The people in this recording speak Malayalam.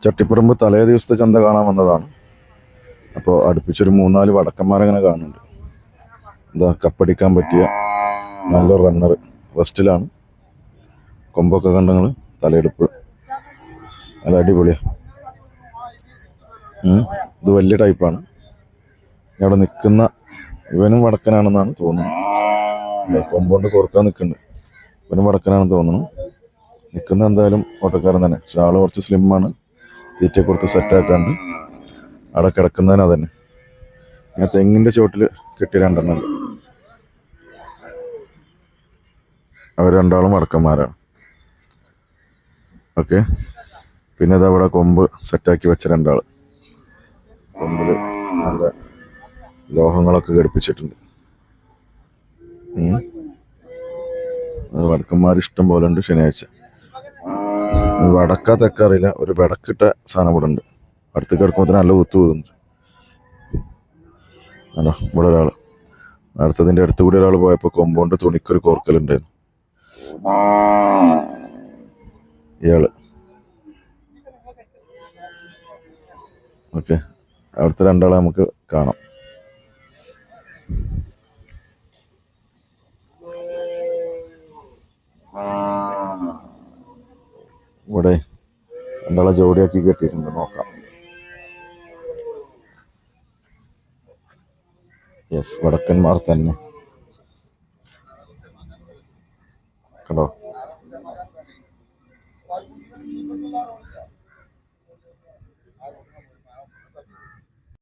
ചട്ടിപ്പറമ്പ് തലേ ദിവസത്തെ ചന്ത കാണാൻ വന്നതാണ്. അപ്പോൾ അടുപ്പിച്ചൊരു 3-4 വടക്കന്മാരങ്ങനെ കാണുന്നുണ്ട്. എന്താ കപ്പടിക്കാൻ പറ്റിയ നല്ലൊരു റണ്ണർ റെസ്റ്റിലാണ്. കൊമ്പൊക്കെ കണ്ടങ്ങൾ തലയെടുപ്പ് നല്ല അടിപൊളിയാണ്. ഇത് വലിയ ടൈപ്പാണ്. അവിടെ നിൽക്കുന്ന ഇവനും വടക്കനാണെന്നാണ് തോന്നുന്നത്. കൊമ്പുകൊണ്ട് കോർക്കാൻ നിൽക്കുന്നുണ്ട്. ഇവനും വടക്കനാണെന്ന് തോന്നുന്നു. നിൽക്കുന്ന എന്തായാലും ഓട്ടക്കാരൻ തന്നെ. പക്ഷെ ആള് കുറച്ച് സ്ലിമ്മാണ്. തീറ്റ കൊടുത്ത് സെറ്റാക്കാണ്ട് അവിടെ കിടക്കുന്നതിന് അതന്നെ. ഞാൻ തെങ്ങിൻ്റെ ചുവട്ടിൽ കെട്ടി 2 ഉണ്ട്. അവർ രണ്ടാളും വടക്കന്മാരാണ്. ഓക്കെ. പിന്നെ ഇതവിടെ കൊമ്പ് സെറ്റാക്കി വെച്ച 2 ആൾ. കൊമ്പിൽ നല്ല ലോഹങ്ങളൊക്കെ ഘടിപ്പിച്ചിട്ടുണ്ട്. അത് വടക്കന്മാരിഷ്ടം പോലെ ഉണ്ട്. ശനിയാഴ്ച വടക്കാ തെക്കറിയില്ല, ഒരു വടക്കിട്ട സാധനം ഇവിടെ ഉണ്ട്. അടുത്ത് കിടക്കുമ്പോൾ നല്ല കുത്തു പോകുന്നുണ്ട്. ആണോ ഇവിടെ ഒരാൾ അടുത്തതിൻ്റെ അടുത്ത് കൂടി ഒരാൾ പോയപ്പോൾ കൊമ്പുകൊണ്ട് തുണിക്കൊരു കോർക്കലുണ്ടായിരുന്നു. ഇയാള് ഓക്കെ. അവിടുത്തെ 2 ആളെ നമുക്ക് കാണാം. ഇവിടെ 2 ആളെ ജോഡിയാക്കി കെട്ടിയിട്ടുണ്ട്. നോക്കാം. യെസ്, വടക്കന്മാർ തന്നെ.